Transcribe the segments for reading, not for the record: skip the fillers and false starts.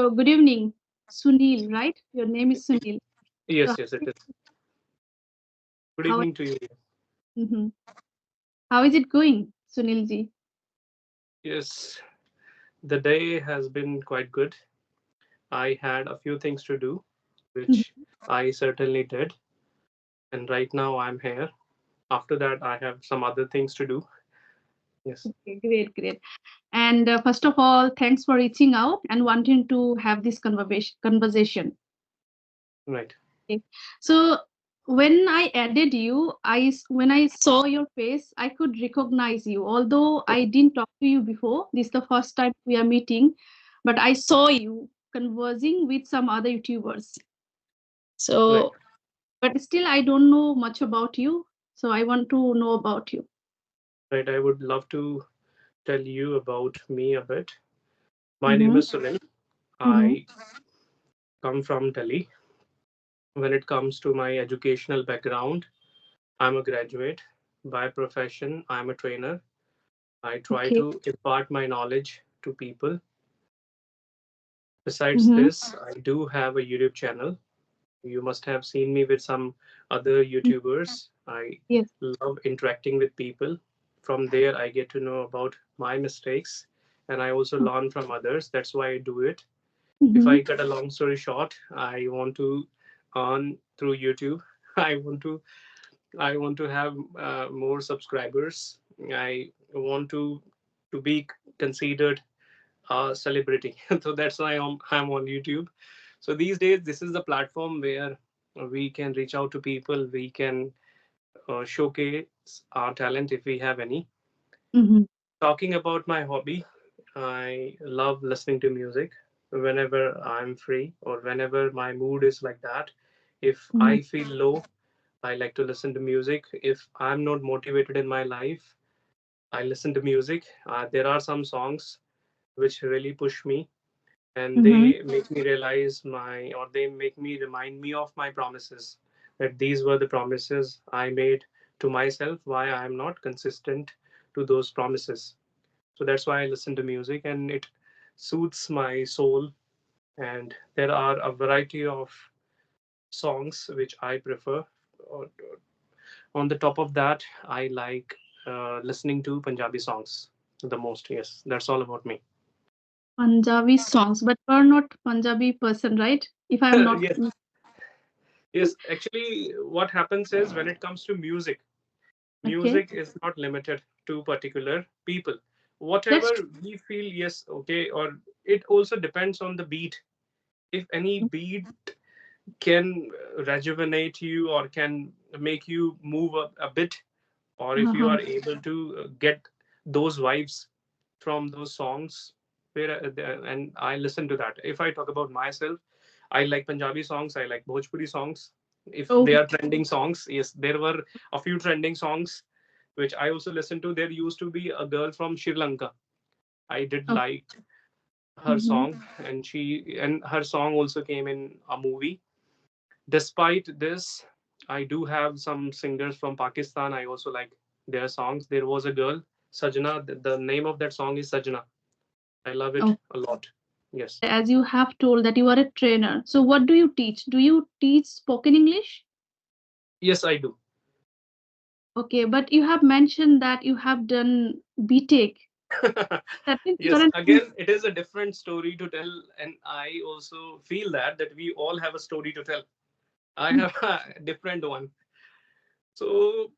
good evening, Sunil, right? Your name is Sunil. So, Yes, yes, it is. Good how evening to you. mhm. How is it going, Sunil ji? Yes, the day has been quite good. I had a few things to do, Mhm. which I certainly did. And right now I'm here. After that, I have some other things to do. Yes, Okay, great, great. And first of all, thanks for reaching out and wanting to have this conversation. right. Okay. So when I added you, when I saw your face, I could recognize you. Although I didn't talk to you before, this is the first time we are meeting, but I saw you conversing with some other YouTubers. Right. So, but still, I don't know much about you. So I want to know about you. Right. I would love to tell you about me a bit. My name Mm-hmm. is Sunil. Mm-hmm. I come from Delhi. When it comes to my educational background, I'm a graduate. By profession, I'm a trainer. I try Okay. to impart my knowledge to people. Besides Mm-hmm. this, I do have a YouTube channel. You must have seen me with some other YouTubers. I Yes. love interacting with people. From there, I get to know about my mistakes and I also learn from others. That's why I do it. If Mm-hmm. I cut a long story short, I want to earn through YouTube. I want to I want to have more subscribers. I want to be considered celebrity. So that's why I'm on YouTube. So these days, this is the platform where we can reach out to people. We can showcase our talent if we have any. Mm-hmm. Talking about my hobby, I love listening to music whenever I'm free or whenever my mood is like that. If Mm-hmm. I feel low, I like to listen to music. If I'm not motivated in my life, I listen to music. There are some songs which really push me and Mm-hmm. they make me realize my or they make me remind me of my promises, that these were the promises I made to myself, why I am not consistent to those promises. So that's why I listen to music and it soothes my soul. And there are a variety of songs which I prefer. On the top of that, I like listening to Punjabi songs the most. Yes, that's all about me. Punjabi songs, but you are not Punjabi person, right? If I'm not Yes. Yes, actually, what happens is when it comes to music, okay, music is not limited to particular people. Whatever that's true. we feel, yes, okay, or it also depends on the beat. If any beat can rejuvenate you or can make you move a bit, or if you Uh-huh. are able to get those vibes from those songs, where and I listen to that. If I talk about myself, I like Punjabi songs, I like Bhojpuri songs. If they Oh, are trending songs, yes, there were a few trending songs which I also listened to. There used to be a girl from Sri Lanka. I did oh. like her Mm-hmm. song, and her song also came in a movie. Despite this, I do have some singers from Pakistan. I also like their songs. There was a girl, Sajna. The name of that song is Sajna. I love it Oh, a lot. Yes. as you have told that you are a trainer. So what do you teach? Do you teach spoken English? Yes, I do. Okay, but you have mentioned that you have done BTech. That means you are Yes, an again, it is a different story to tell. And I also feel that we all have a story to tell. I have a different one. So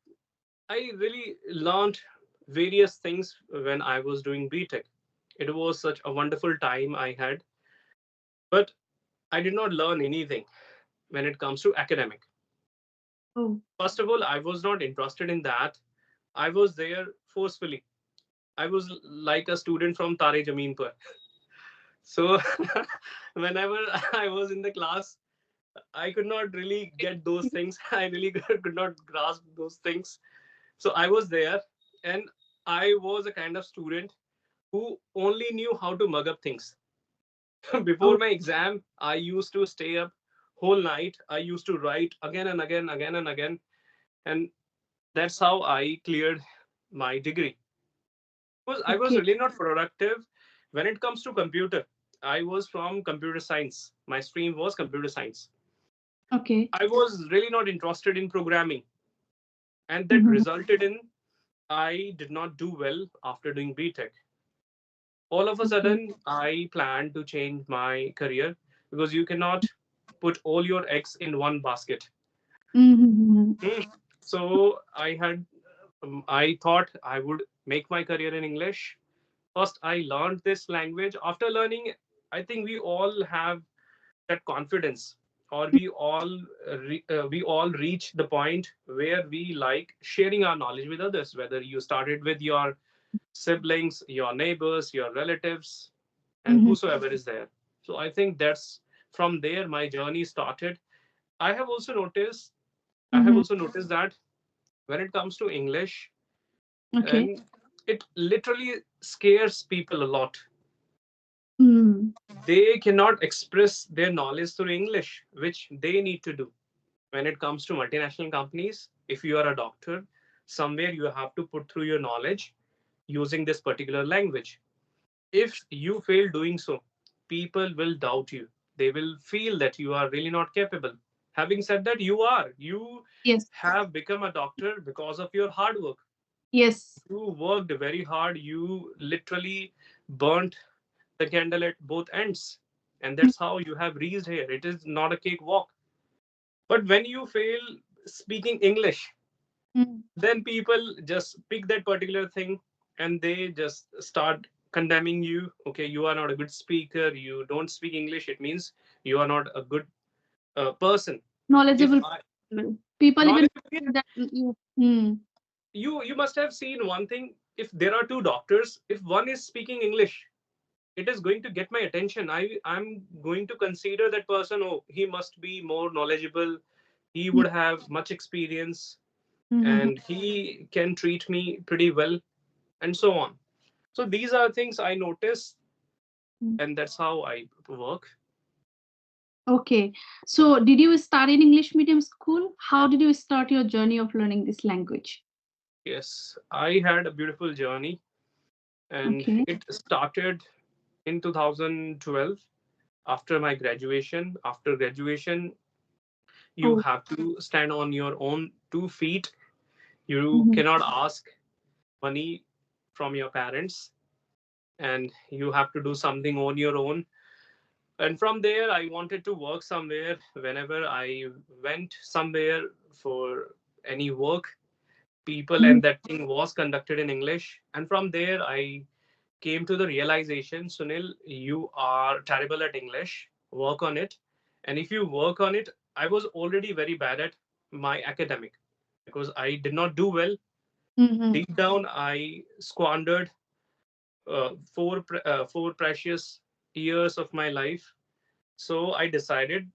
I really learned various things when I was doing BTech. It was such a wonderful time I had, but I did not learn anything when it comes to academic. oh, First of all, I was not interested in that. I was there forcefully. I was like a student from Tare Jameen Par. So whenever I was in the class, I could not really get those things. I really could not grasp those things. So I was there, and I was a kind of student who only knew how to mug up things. Before oh, my exam, I used to stay up whole night. I used to write again and again, again and again, and that's how I cleared my degree. Was I was okay. really not productive when it comes to computer. I was from computer science. My stream was computer science. Okay. I was really not interested in programming, and that Mhm. resulted in I did not do well after doing BTech. All of a Okay. sudden, I planned to change my career because you cannot put all your eggs in one basket. Mhm. Hmm. So I thought I would make my career in English. First, I learned this language. After learning, I think we all have that confidence, or we all reach the point where we like sharing our knowledge with others. Whether you started with your siblings, your neighbors, your relatives, and Mhm. whosoever is there. So I think that's from there my journey started. I have also noticed I have Mhm. also noticed that when it comes to English, Okay. and it literally scares people a lot. Mm. They cannot express their knowledge through English, which they need to do. When it comes to multinational companies, if you are a doctor, somewhere you have to put through your knowledge using this particular language. If you fail doing so, people will doubt you. They will feel that you are really not capable. Having said that, you are. You Yes. have become a doctor because of your hard work. Yes. You worked very hard. You literally burnt the candle at both ends. And that's how you have reached here. It is not a cakewalk. But when you fail speaking English, Mm. then people just pick that particular thing and they just start condemning you. Okay, you are not a good speaker. You don't speak English. It means you are not a good person. If Knowledgeable I people. People even knowledge, say that you. Mm. you must have seen one thing. If there are two doctors, if one is speaking English, it is going to get my attention. I'm going to consider that person. Oh, he must be more knowledgeable. He would have much experience, Mm-hmm. and he can treat me pretty well, and so on. So these are things I notice, and that's how I work. Okay. So, did you start in English medium school? How did you start your journey of learning this language? Yes, I had a beautiful journey, and Okay. it started in 2012 after my graduation. After graduation, you Oh. have to stand on your own 2 feet. You Mm-hmm. cannot ask money from your parents, and you have to do something on your own. And from there, I wanted to work somewhere. Whenever I went somewhere for any work, people and that thing was conducted in English. And from there, I came to the realization, Sunil, you are terrible at English. Work on it. And if you work on it, I was already very bad at my academic because I did not do well. Mm-hmm. Deep down, I squandered four precious years of my life. So I decided,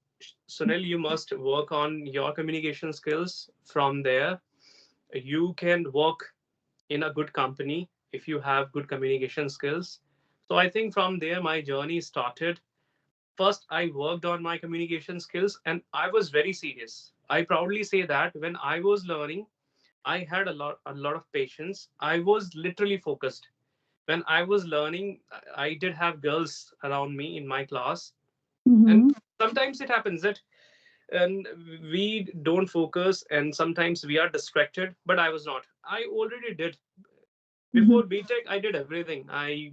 Sunil, you must work on your communication skills. From there, you can work in a good company if you have good communication skills. So I think from there, my journey started. First, I worked on my communication skills and I was very serious. I proudly say that when I was learning, I had a lot of patience. I was literally focused. When I was learning, I did have girls around me in my class. And Mm-hmm. sometimes it happens that and we don't focus and sometimes we are distracted, but I was not. I already did. Mm-hmm. Before BTech, I did everything. I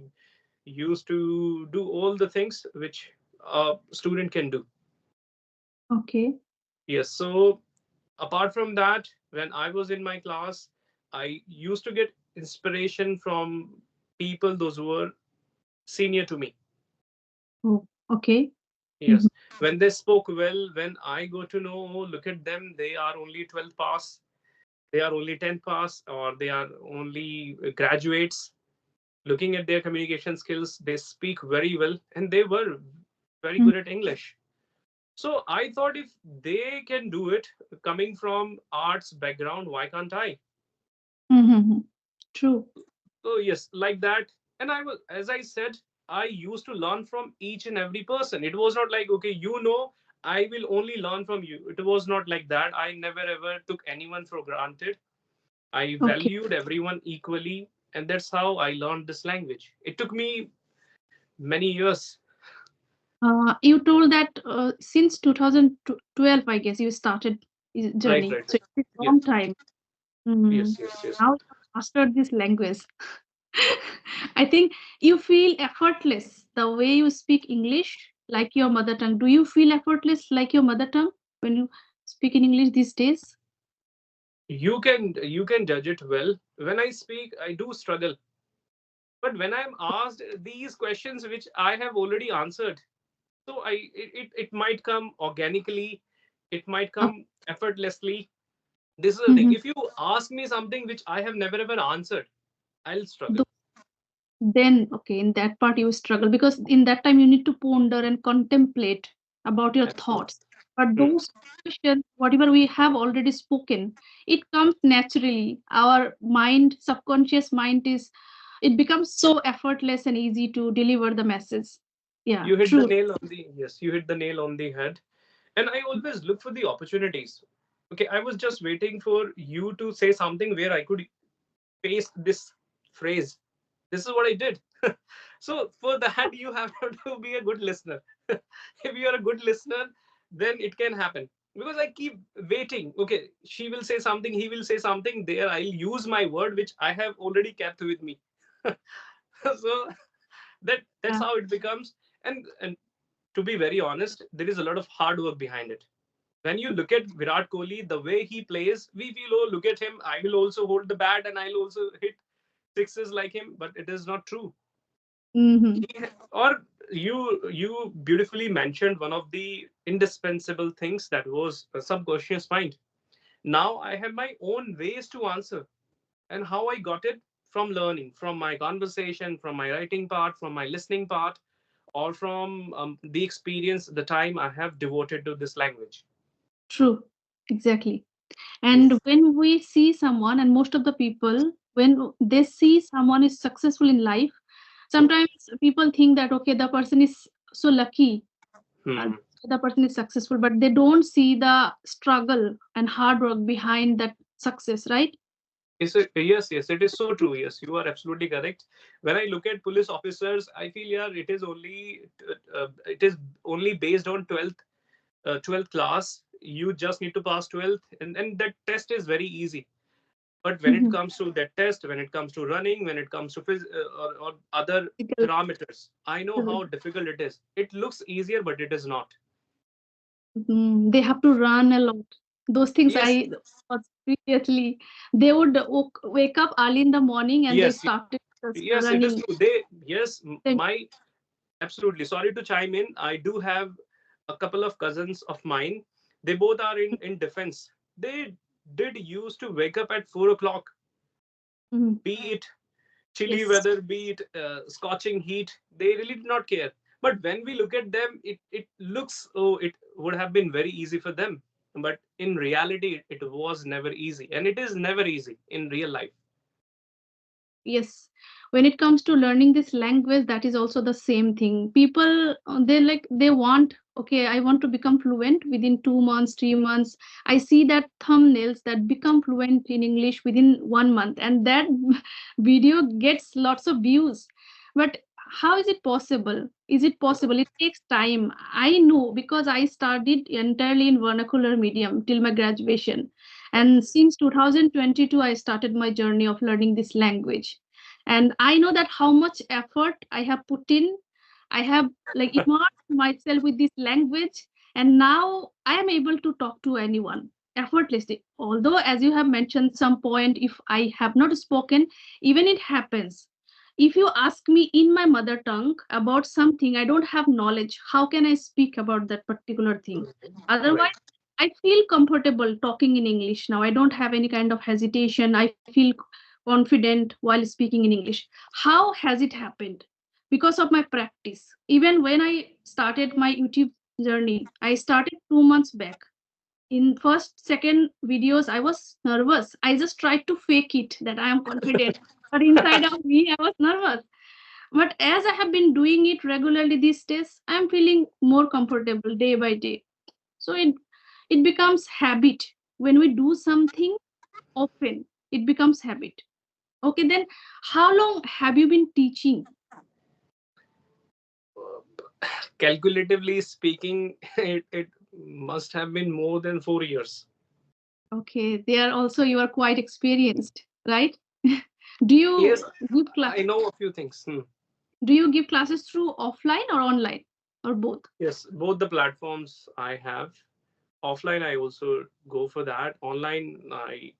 used to do all the things which a student can do. Okay. Yes. So apart from that, when I was in my class, I used to get inspiration from people those who were senior to me. Oh. Okay. Mm-hmm. Yes. When they spoke well, when I got to know, oh, look at them, they are only 12 pass, they are only 10 pass, or they are only graduates. Looking at their communication skills, they speak very well and they were very good at English. So I thought if they can do it coming from arts background, why can't I? Mm-hmm. True. So yes, like that. And I was, as I said, I used to learn from each and every person. It was not like, okay, I will only learn from you. It was not like that. I never ever took anyone for granted. I Okay. valued everyone equally, and that's how I learned this language. It took me many years. You told that since 2012, I guess you started Right, journey. right, So right. it's a Yes, long time. Mm. yes, yes, yes. Now you have mastered this language. I think you feel effortless the way you speak English like your mother tongue. Do you feel effortless like your mother tongue when you speak in English these days? You can judge it well. When I speak, I do struggle. But when I'm asked these questions which I have already answered, so it might come organically, it might Oh, come effortlessly. This is the thing. mhm. If you ask me something which I have never ever answered, I'll struggle. Then, okay, in that part you struggle because in that time you need to ponder and contemplate about your Absolutely. thoughts. But Hmm. those questions, whatever we have already spoken, it comes naturally. Our mind, subconscious mind is, it becomes so effortless and easy to deliver the message. Yeah, You hit the true. nail on the Yes, you hit the nail on the head. And I always look for the opportunities. Okay, I was just waiting for you to say something where I could paste this phrase. This is what I did. So for that, you have to be a good listener. If you are a good listener, then it can happen. Because I keep waiting. Okay, she will say something, he will say something. There, I'll use my word which I have already kept with me. So that's Yeah, how it becomes. And to be very honest, there is a lot of hard work behind it. When you look at Virat Kohli, the way he plays, we feel, oh, look at him. I will also hold the bat and I'll also hit sixes like him. But it is not true. hmm, Or you beautifully mentioned one of the indispensable things, that was a subconscious mind. Now I have my own ways to answer, and how I got it, from learning, from my conversation, from my writing part, from my listening part, or from the experience, the time I have devoted to this language. true. Exactly. And Yes. when we see someone, and most of the people, when they see someone is successful in life, sometimes people think that, okay, the person is so lucky, uh, Hmm. the person is successful, but they don't see the struggle and hard work behind that success, right? Yes, yes, it is so true. Yes, you are absolutely correct. When I look at police officers, I feel, yeah, it is only based on 12th class. You just need to pass 12th, and that test is very easy. But when it Mhm. comes to that test, when it comes to running, when it comes to or other Physical parameters, I know struggle. how difficult it is. It looks easier, but it is not. They have to run a lot. Those things Yes, I was previously, they would wake up early in the morning and they yes, started just yes, it is running. true. My Absolutely. Sorry to chime in. I do have a couple of cousins of mine. They both are in defense. They did used to wake up at 4 o'clock, Mhm. be it chilly Yes. weather, be it scorching heat. They really did not care. But when we look at them, it looks, oh, it would have been very easy for them. But in reality, it was never easy. And it is never easy in real life. Yes, when it comes to learning this language, that is also the same thing. People, they like, they want, okay, I want to become fluent within 2 months, 3 months. I see that thumbnails that become fluent in English within 1 month, and that video gets lots of views. But how is it possible? Is it possible? It takes time. I know because I studied entirely in vernacular medium till my graduation. And since 2022, I started my journey of learning this language. And I know that how much effort I have put in. I have like immersed myself with this language, and now I am able to talk to anyone effortlessly. Although, as you have mentioned, some point, if I have not spoken, even it happens. If you ask me in my mother tongue about something I don't have knowledge, how can I speak about that particular thing? Right. Otherwise, I feel comfortable talking in English now. I don't have any kind of hesitation. I feel confident while speaking in English. How has it happened? Because of my practice. Even when I started my YouTube journey, I started 2 months back. In first, second videos, I was nervous. I just tried to fake it that I am confident. But inside of me, I was nervous. But as I have been doing it regularly these days, I am feeling more comfortable day by day. So it becomes habit. When we do something often, it becomes habit. Okay, then how long have you been teaching? Calculatively speaking, it must have been more than 4 years. Okay, there also you are quite experienced, right? Do Yes, you give class? I know a few things. Do you give classes through offline or online or both? Yes, both the platforms I have. Offline, I also go for that. Online, I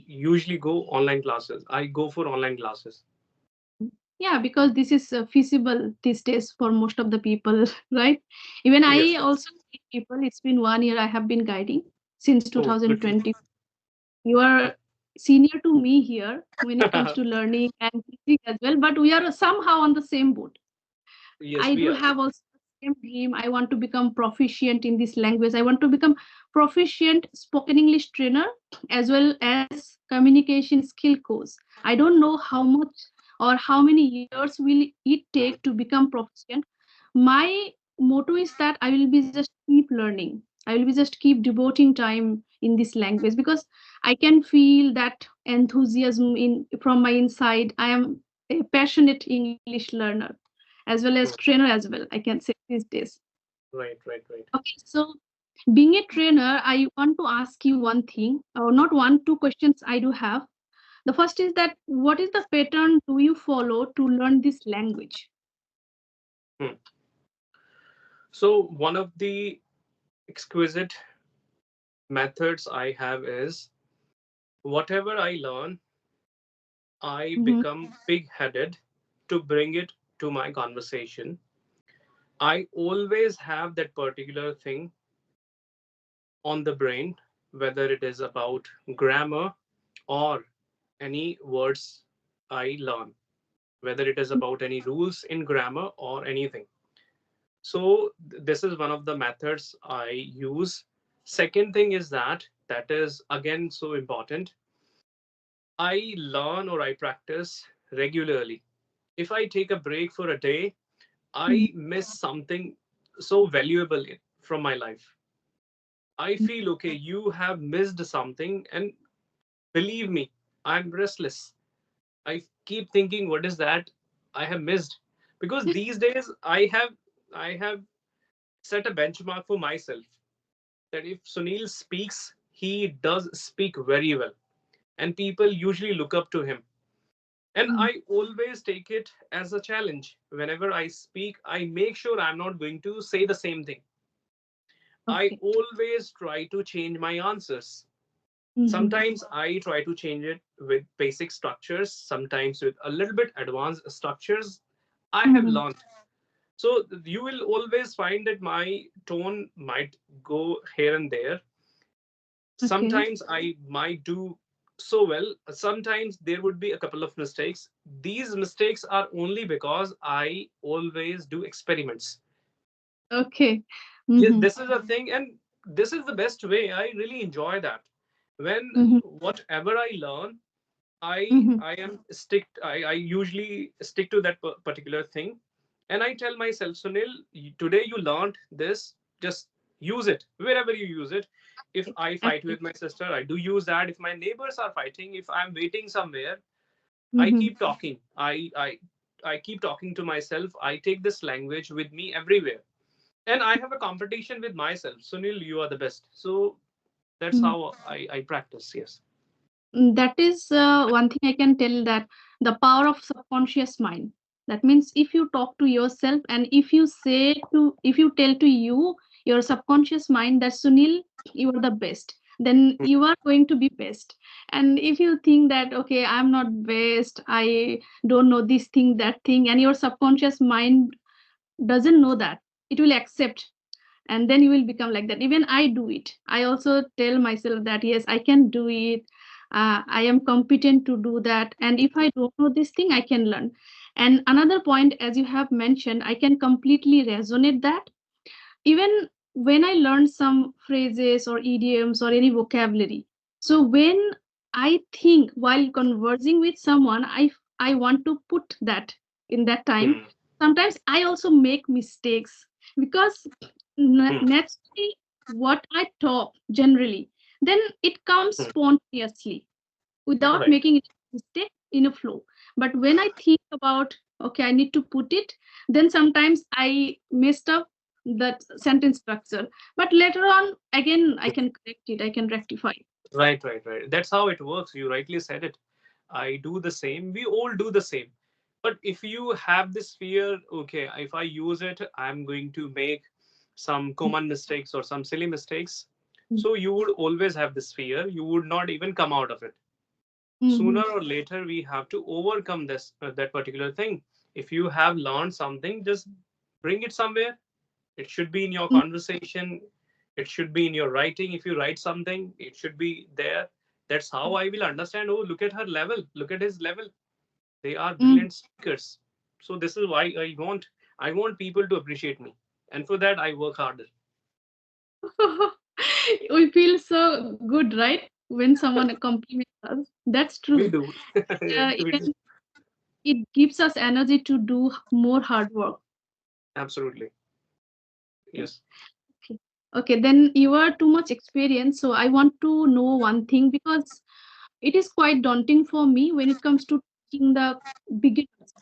usually go online classes. I go for online classes. Yeah, because this is feasible these days for most of the people, right? Even Yes, I yes. also guide people. It's been 1 year I have been guiding since Oh, good for 2020. You are senior to me here when it comes to learning and teaching as well, but we are somehow on the same boat. yes, I we do are. have also the same dream. I want to become proficient in this language. I want to become proficient spoken English trainer as well as communication skill coach. I don't know how much or how many years will it take to become proficient. My motto is that I will be just keep learning. I will be just keep devoting time in this language because I can feel that enthusiasm in from my inside. I am a passionate English learner as well as Hmm. trainer as well, I can say these days. Right, right, right. Okay, so being a trainer, I want to ask you one thing, or not one, two questions I do have. The first is that what is the pattern do you follow to learn this language? Hmm. So, one of the exquisite methods I have is whatever I learn, I Mm-hmm. become big headed to bring it to my conversation. I always have that particular thing on the brain, whether it is about grammar or any words I learn, whether it is about any rules in grammar or anything. So, this is one of the methods I use. Second thing is that is again so important. I learn or I practice regularly. If I take a break for a day, I miss something so valuable from my life. I feel okay, you have missed something, and believe me, I'm restless. I keep thinking, what is that I have missed? Because these days I have set a benchmark for myself that if Sunil speaks, he does speak very well, and people usually look up to him. And Mm-hmm. I always take it as a challenge. Whenever I speak, I make sure I'm not going to say the same thing. I Okay. always try to change my answers. Mm-hmm. Sometimes I try to change it with basic structures, sometimes with a little bit advanced structures I have Mm-hmm. learned. So you will always find that my tone might go here and there. Okay. Sometimes I might do so well, sometimes there would be a couple of mistakes. These mistakes are only because I always do experiments. Okay. Yes, Mm-hmm. this is a thing, and this is the best way. I really enjoy that. When Mm-hmm. whatever I learn, I Mm-hmm. I am stick. I usually stick to that particular thing, and I tell myself, Sunil, today you learned this. Just use it wherever you use it. If Right. I fight with my sister, I do use that. If my neighbors are fighting, if I'm waiting somewhere, I Mm-hmm. keep talking. I keep talking to myself. I take this language with me everywhere, and I have a competition with myself. Sunil, you are the best. So that's how I practice. Yes. That is one thing I can tell, that the power of subconscious mind. That means if you talk to yourself and if you tell to your subconscious mind that Sunil, you are the best, then you are going to be best. And if you think that okay, I'm not best, I don't know this thing, that thing, and your subconscious mind doesn't know that, it will accept, and then you will become like that. Even I do it. I also tell myself that yes, I can do it. I am competent to do that, and if I don't know this thing, I can learn. And another point, as you have mentioned, I can completely resonate that. Even when I learn some phrases or idioms or any vocabulary, so when I think while conversing with someone, I want to put that in that time. Hmm. Sometimes I also make mistakes because Hmm. naturally what I talk generally, then it comes Hmm. spontaneously without Right. making it mistake in a flow. But when I think about okay, I need to put it. Then sometimes I messed up that sentence structure. But later on, again, I can correct it, I can rectify. Right, right, right. That's how it works. You rightly said it. I do the same. We all do the same. But if you have this fear, okay, if I use it, I'm going to make some common mistakes or some silly mistakes. So you would always have this fear. You would not even come out of it. Mm-hmm. Sooner or later, we have to overcome this that particular thing. If you have learned something, just bring it somewhere. It should be in your conversation. It should be in your writing. If you write something, it should be there. That's how I will understand. Oh, look at her level. Look at his level. They are Mm-hmm. brilliant speakers. So this is why I want people to appreciate me, and for that I work harder. We feel so good, right? When someone compliments us. That's We true. do. We do. Even it gives us energy to do more hard work. Absolutely. Okay. Yes. Okay. Okay, then you are too much experienced. So I want to know one thing because it is quite daunting for me when it comes to teaching the beginners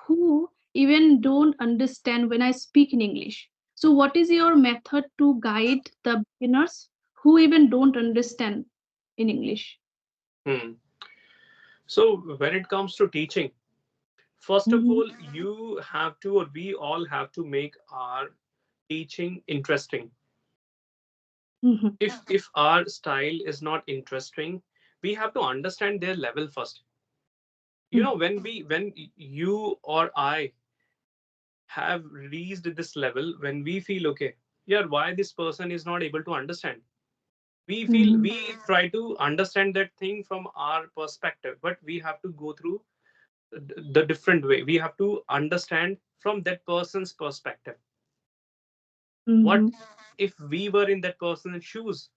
who even don't understand when I speak in English. So, what is your method to guide the beginners who even don't understand in English? Hmm. So when it comes to teaching, first of Mm-hmm. all, you have to, or we all have to make our teaching interesting. Mm-hmm. If our style is not interesting, we have to understand their level first. When you or I have reached this level, when we feel okay, yeah, why this person is not able to understand, Mm-hmm. we try to understand that thing from our perspective, but we have to go through the different way. We have to understand from that person's perspective. What Mm-hmm. if we were in that person's shoes?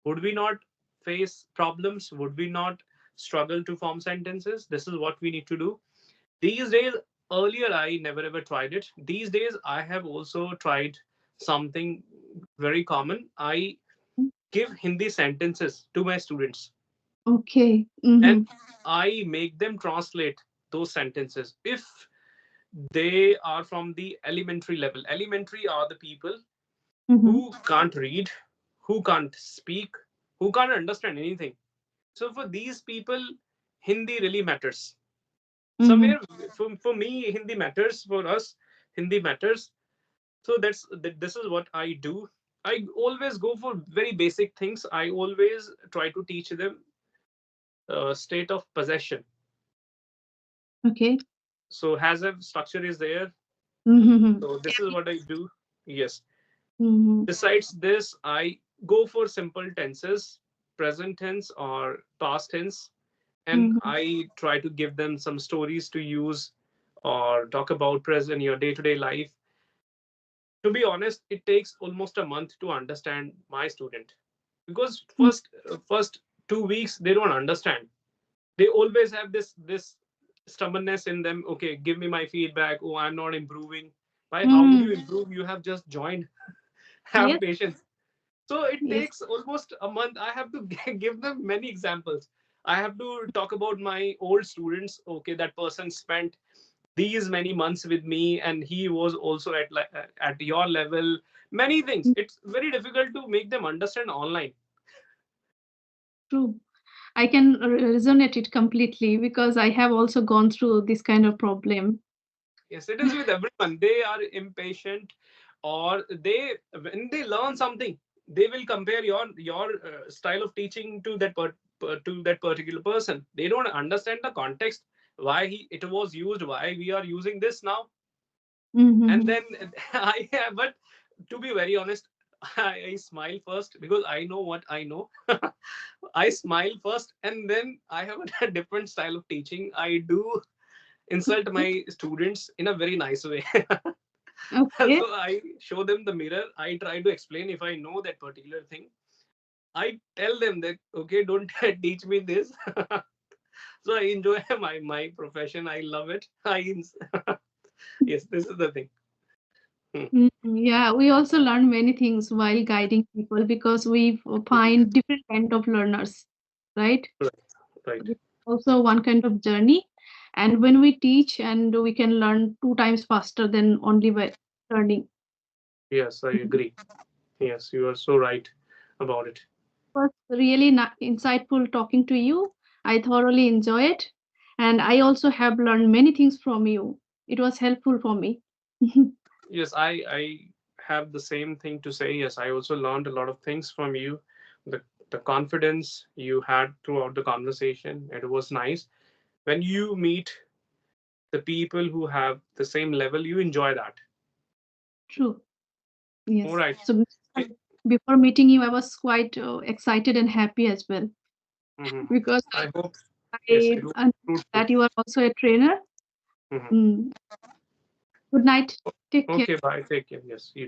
Would we not face problems? Would we not struggle to form sentences? This is what we need to do. These days, earlier I never ever tried it. These days, I have also tried something very common. I give Hindi sentences to my students Okay. and Mm-hmm. I make them translate those sentences. If they are from the elementary level, elementary are the people Mm-hmm. who can't read, who can't speak, who can't understand anything. So for these people, Hindi really matters. Mm-hmm. Somewhere for me, Hindi matters. For us, Hindi matters. So this is what I do. I always go for very basic things. I always try to teach them state of possession. Okay. So has a structure is there. Mm-hmm. So this is what I do. Yes. Mm-hmm. Besides this, I go for simple tenses, present tense or past tense, and Mm-hmm. I try to give them some stories to use or talk about present your day-to-day life. To be honest, it takes almost a month to understand my student because first 2 weeks they don't understand. They always have this stubbornness in them. Okay, give me my feedback. Oh, I'm not improving. Why? How would Mm-hmm. you improve? You have just joined. Have Yes. patience. So it Yes. takes almost a month. I have to give them many examples. I have to talk about my old students. Okay, that person spent these many months with me, and he was also at your level. Many things. It's very difficult to make them understand online. True. I can resonate it completely because I have also gone through this kind of problem. Yes, it is with everyone. They are impatient, or they when they learn something, they will compare your style of teaching to to that particular person. They don't understand the context, why it was used, why we are using this now, and Mm-hmm. then but to be very honest, I smile first because I know what I know. I smile first, and then I have a different style of teaching. I do insult my students in a very nice way. Okay. So I show them the mirror. I try to explain if I know that particular thing. I tell them that okay, don't teach me this. So I enjoy my profession. I love it. Yes, this is the thing. Hmm. Yeah, we also learn many things while guiding people because we find different kind of learners, right? Right, right. This is also one kind of journey. And when we teach, and we can learn 2 times faster than only by learning. Yes, I agree. Yes, you are so right about it. Was really insightful talking to you. I thoroughly enjoy it, and I also have learned many things from you. It was helpful for me. Yes, I have the same thing to say. Yes, I also learned a lot of things from you. The confidence you had throughout the conversation, it was nice. When you meet the people who have the same level, you enjoy that. True. All Yes. right. So before meeting you, I was quite excited and happy as well Mm-hmm. because I hope, yes, I it was understood fruitful. that you are also a trainer. Mm-hmm. Mm. Good night. Take care. Okay, bye. Take care. Yes, you